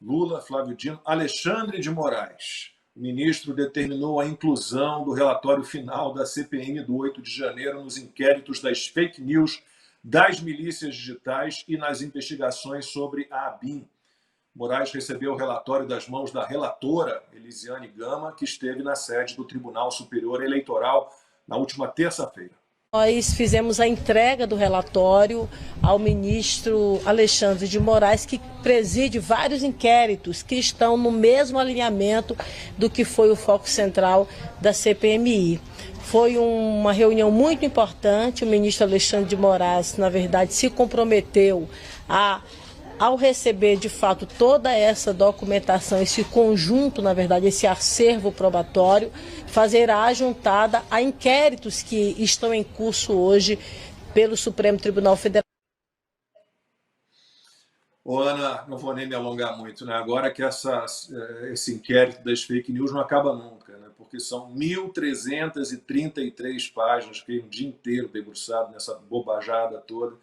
Lula, Flávio Dino, Alexandre de Moraes. O ministro determinou a inclusão do relatório final da CPM do 8 de janeiro nos inquéritos das fake news das milícias digitais e nas investigações sobre a ABIN. Moraes recebeu o relatório das mãos da relatora Elisiane Gama, que esteve na sede do Tribunal Superior Eleitoral na última terça-feira. Nós fizemos a entrega do relatório ao ministro Alexandre de Moraes, que preside vários inquéritos que estão no mesmo alinhamento do que foi o foco central da CPMI. Foi uma reunião muito importante, o ministro Alexandre de Moraes, na verdade, se comprometeu ao receber, de fato, toda essa documentação, esse conjunto, na verdade, esse acervo probatório, fazer a ajuntada a inquéritos que estão em curso hoje pelo Supremo Tribunal Federal. Ô, Ana, não vou nem me alongar muito, né? Agora que esse inquérito das fake news não acaba nunca, né? Porque são 1.333 páginas, fiquei um dia inteiro debruçado nessa bobajada toda,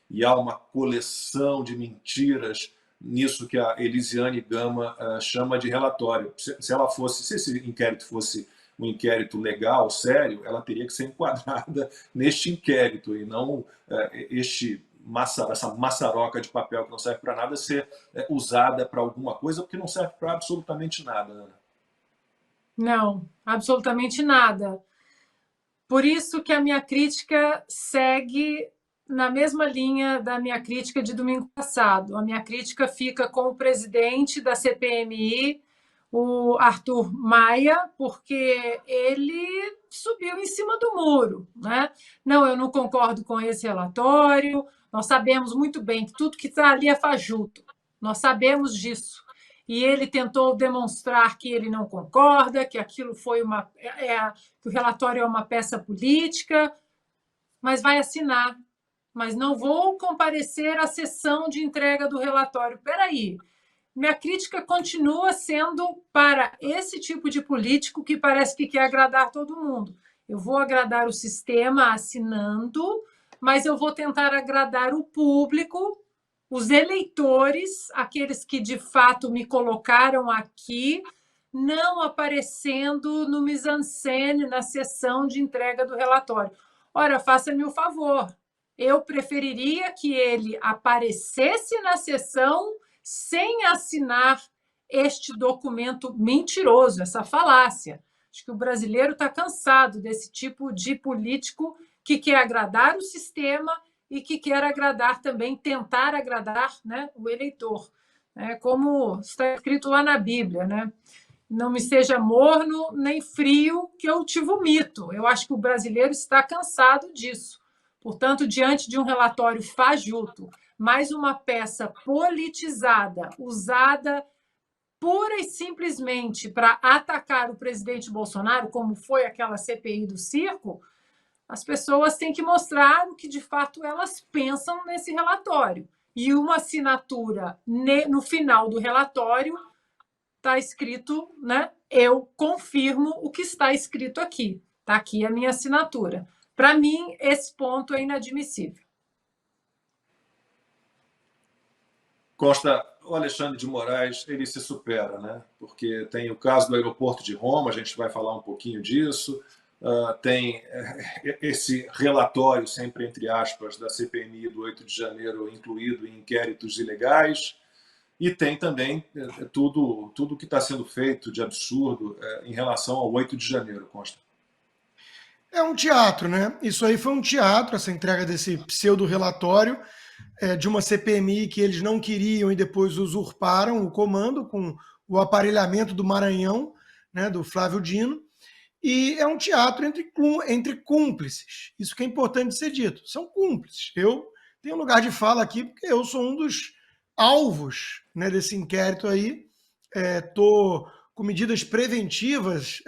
e há uma coleção de mentiras nisso que a Elisiane Gama chama de relatório. Se esse inquérito fosse um inquérito legal, sério, ela teria que ser enquadrada neste inquérito e não essa maçaroca de papel que não serve para nada ser usada para alguma coisa, porque não serve para absolutamente nada, Ana. Não, absolutamente nada. Por isso que a minha crítica segue na mesma linha da minha crítica de domingo passado. A minha crítica fica com o presidente da CPMI, o Arthur Maia, porque ele subiu em cima do muro, né? Não, eu não concordo com esse relatório, nós sabemos muito bem que tudo que está ali é fajuto, nós sabemos disso. E ele tentou demonstrar que ele não concorda, que aquilo foi que o relatório é uma peça política, mas vai assinar. Mas não vou comparecer à sessão de entrega do relatório. Espera aí, minha crítica continua sendo para esse tipo de político que parece que quer agradar todo mundo. Eu vou agradar o sistema assinando, mas eu vou tentar agradar o público, os eleitores, aqueles que de fato me colocaram aqui, não aparecendo no mise-en-scène, na sessão de entrega do relatório. Ora, faça-me o favor. Eu preferiria que ele aparecesse na sessão sem assinar este documento mentiroso, essa falácia. Acho que o brasileiro está cansado desse tipo de político que quer agradar o sistema e que quer agradar também, tentar agradar, né, o eleitor. Como está escrito lá na Bíblia, né? Não me seja morno nem frio que eu te vomito. Eu acho que o brasileiro está cansado disso. Portanto, diante de um relatório fajuto, mais uma peça politizada, usada pura e simplesmente para atacar o presidente Bolsonaro, como foi aquela CPI do circo, as pessoas têm que mostrar o que de fato elas pensam nesse relatório. E uma assinatura no final do relatório está escrito, né? Eu confirmo o que está escrito aqui. Está aqui a minha assinatura. Para mim, esse ponto é inadmissível. Costa, o Alexandre de Moraes, ele se supera, né? Porque tem o caso do aeroporto de Roma, a gente vai falar um pouquinho disso, tem esse relatório, sempre entre aspas, da CPMI do 8 de janeiro incluído em inquéritos ilegais, e tem também tudo que está sendo feito de absurdo em relação ao 8 de janeiro, Costa. É um teatro, né? Isso aí foi um teatro, essa entrega desse pseudo-relatório de uma CPMI que eles não queriam e depois usurparam o comando com o aparelhamento do Maranhão, né, do Flávio Dino, e é um teatro entre cúmplices. Isso que é importante ser dito. São cúmplices. Eu tenho lugar de fala aqui porque eu sou um dos alvos, né, desse inquérito aí. Estou com medidas preventivas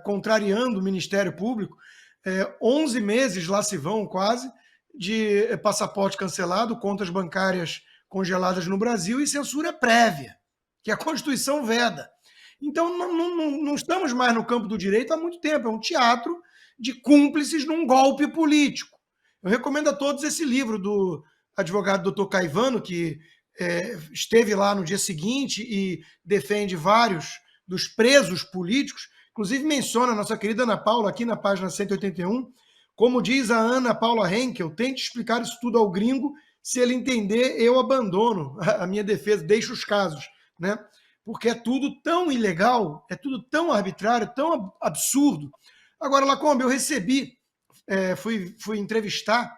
contrariando o Ministério Público. 11 meses lá se vão quase de passaporte cancelado, contas bancárias congeladas no Brasil e censura prévia, que a Constituição veda. Então não estamos mais no campo do direito há muito tempo, é um teatro de cúmplices num golpe político. Eu recomendo a todos esse livro do advogado Dr. Caivano, que esteve lá no dia seguinte e defende vários dos presos políticos, inclusive menciona a nossa querida Ana Paula aqui na página 181, como diz a Ana Paula Henkel, tente explicar isso tudo ao gringo, se ele entender, eu abandono a minha defesa, deixo os casos, né? Porque é tudo tão ilegal, é tudo tão arbitrário, tão absurdo. Agora, Lacombe, eu recebi, fui entrevistar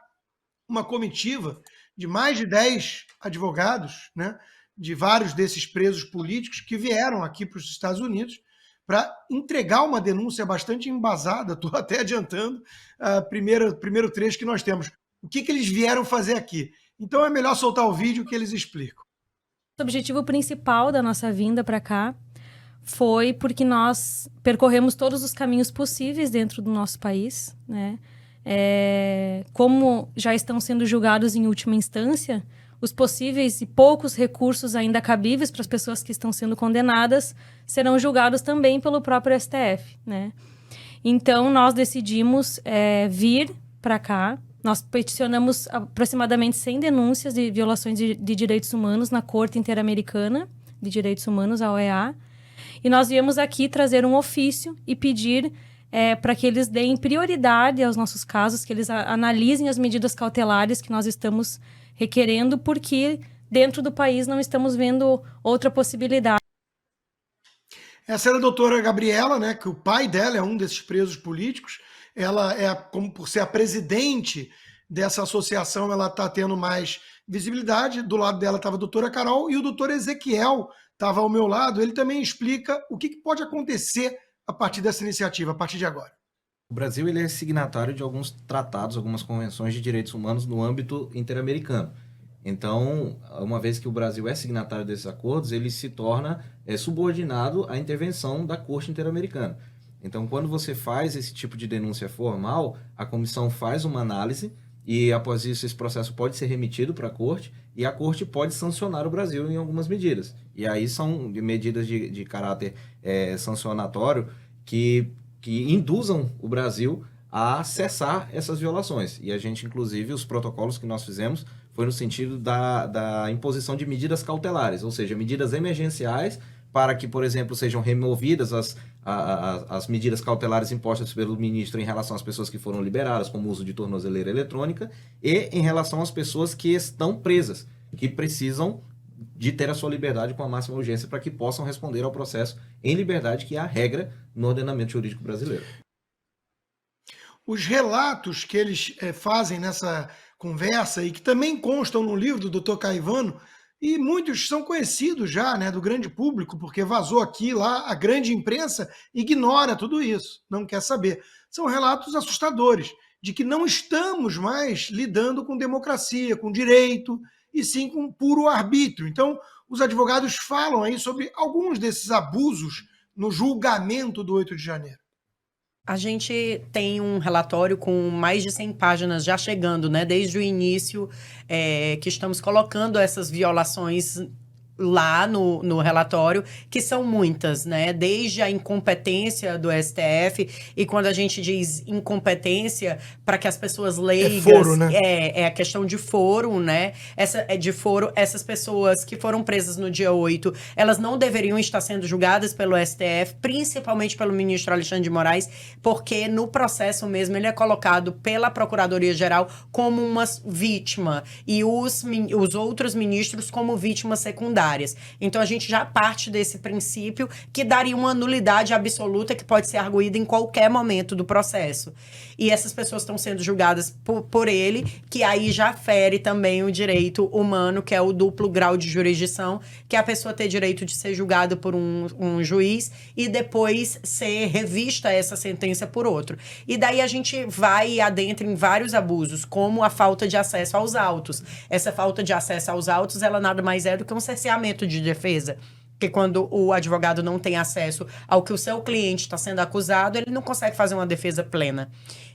uma comitiva de mais de 10 advogados, né, de vários desses presos políticos que vieram aqui para os Estados Unidos para entregar uma denúncia bastante embasada. Estou até adiantando primeiro trecho que nós temos. O que eles vieram fazer aqui? Então é melhor soltar o vídeo que eles explicam. O objetivo principal da nossa vinda para cá foi porque nós percorremos todos os caminhos possíveis dentro do nosso país, né? Como já estão sendo julgados em última instância, os possíveis e poucos recursos ainda cabíveis para as pessoas que estão sendo condenadas serão julgados também pelo próprio STF, né? Então, nós decidimos vir para cá. Nós peticionamos aproximadamente 100 denúncias de violações de direitos humanos na Corte Interamericana de Direitos Humanos, a OEA, e nós viemos aqui trazer um ofício e pedir para que eles deem prioridade aos nossos casos, que eles analisem as medidas cautelares que nós estamos requerendo, porque dentro do país não estamos vendo outra possibilidade. Essa era a doutora Gabriela, né, que o pai dela é um desses presos políticos. Ela como por ser a presidente dessa associação, ela está tendo mais visibilidade. Do lado dela estava a doutora Carol e o doutor Ezequiel estava ao meu lado. Ele também explica o que pode acontecer a partir dessa iniciativa, a partir de agora. O Brasil ele é signatário de alguns tratados, algumas convenções de direitos humanos no âmbito interamericano. Então, uma vez que o Brasil é signatário desses acordos, ele se torna subordinado à intervenção da Corte Interamericana. Então, quando você faz esse tipo de denúncia formal, a comissão faz uma análise e, após isso, esse processo pode ser remetido para a Corte e a Corte pode sancionar o Brasil em algumas medidas. E aí são medidas de caráter sancionatório que induzam o Brasil a cessar essas violações. E a gente, inclusive, os protocolos que nós fizemos foi no sentido da imposição de medidas cautelares, ou seja, medidas emergenciais para que, por exemplo, sejam removidas as medidas cautelares impostas pelo ministro em relação às pessoas que foram liberadas, como o uso de tornozeleira eletrônica, e em relação às pessoas que estão presas, que precisam de ter a sua liberdade com a máxima urgência para que possam responder ao processo em liberdade, que é a regra no ordenamento jurídico brasileiro. Os relatos que eles fazem nessa conversa e que também constam no livro do Dr. Caivano, e muitos são conhecidos já, né, do grande público, porque vazou aqui, lá, a grande imprensa ignora tudo isso, não quer saber. São relatos assustadores de que não estamos mais lidando com democracia, com direito, e sim com puro arbítrio. Então, os advogados falam aí sobre alguns desses abusos no julgamento do 8 de janeiro. A gente tem um relatório com mais de 100 páginas já chegando, né? Desde o início que estamos colocando essas violações lá no relatório, que são muitas, né? Desde a incompetência do STF, e quando a gente diz incompetência, para que as pessoas leigas... É foro, né? É a questão de foro, né? Essas pessoas que foram presas no dia 8, elas não deveriam estar sendo julgadas pelo STF, principalmente pelo ministro Alexandre de Moraes, porque no processo mesmo ele é colocado pela Procuradoria-Geral como uma vítima, e os outros ministros como vítimas secundárias. Então, a gente já parte desse princípio que daria uma nulidade absoluta que pode ser arguída em qualquer momento do processo. E essas pessoas estão sendo julgadas por ele, que aí já fere também o direito humano, que é o duplo grau de jurisdição, que é a pessoa ter direito de ser julgada por um juiz e depois ser revista essa sentença por outro. E daí a gente vai e adentra em vários abusos, como a falta de acesso aos autos. Essa falta de acesso aos autos, ela nada mais é do que um cerceamento de defesa, que quando o advogado não tem acesso ao que o seu cliente está sendo acusado, ele não consegue fazer uma defesa plena.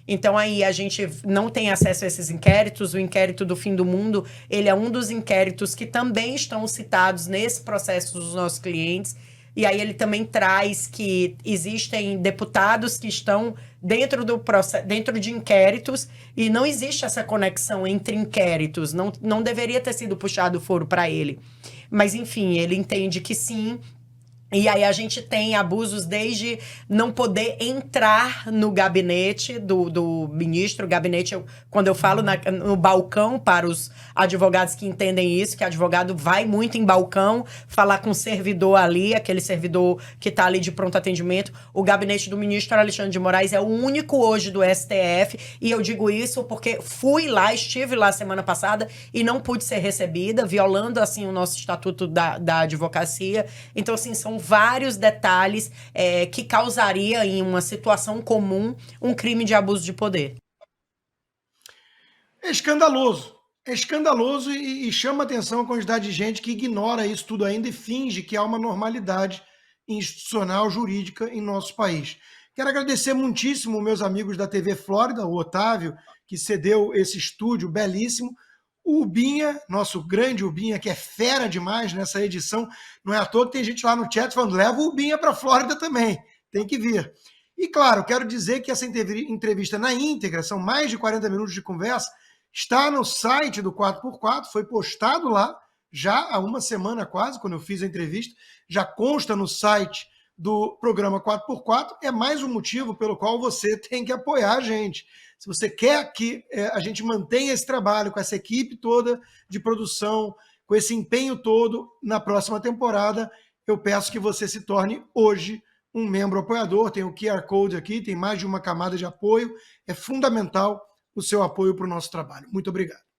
Então, aí a gente não tem acesso a esses inquéritos. O inquérito do fim do mundo, ele é um dos inquéritos que também estão citados nesse processo dos nossos clientes, E aí ele também traz que existem deputados que estão dentro do processo, dentro de inquéritos, e não existe essa conexão entre inquéritos, não deveria ter sido puxado o foro para ele. Mas, enfim, ele entende que sim. E aí a gente tem abusos desde não poder entrar no gabinete do ministro. Gabinete, quando eu falo no balcão, para os advogados que entendem isso, que advogado vai muito em balcão, falar com o servidor ali, aquele servidor que está ali de pronto atendimento. O gabinete do ministro Alexandre de Moraes é o único hoje do STF, e eu digo isso porque fui lá, estive lá semana passada e não pude ser recebida, violando assim o nosso estatuto da advocacia. Então, assim, são vários detalhes que causaria em uma situação comum um crime de abuso de poder. É escandaloso. É escandaloso e chama atenção a quantidade de gente que ignora isso tudo ainda e finge que há uma normalidade institucional, jurídica em nosso país. Quero agradecer muitíssimo meus amigos da TV Flórida, o Otávio, que cedeu esse estúdio belíssimo. O Ubinha, nosso grande Ubinha, que é fera demais nessa edição. Não é à toa que tem gente lá no chat falando, leva o Ubinha para a Flórida também, tem que vir. E claro, quero dizer que essa entrevista na íntegra, são mais de 40 minutos de conversa, está no site do 4x4, foi postado lá, já há uma semana quase, quando eu fiz a entrevista, já consta no site do programa 4x4, é mais um motivo pelo qual você tem que apoiar a gente. Se você quer que a gente mantenha esse trabalho com essa equipe toda de produção, com esse empenho todo na próxima temporada, eu peço que você se torne hoje um membro apoiador. Tem o QR Code aqui, tem mais de uma camada de apoio. É fundamental o seu apoio para o nosso trabalho. Muito obrigado.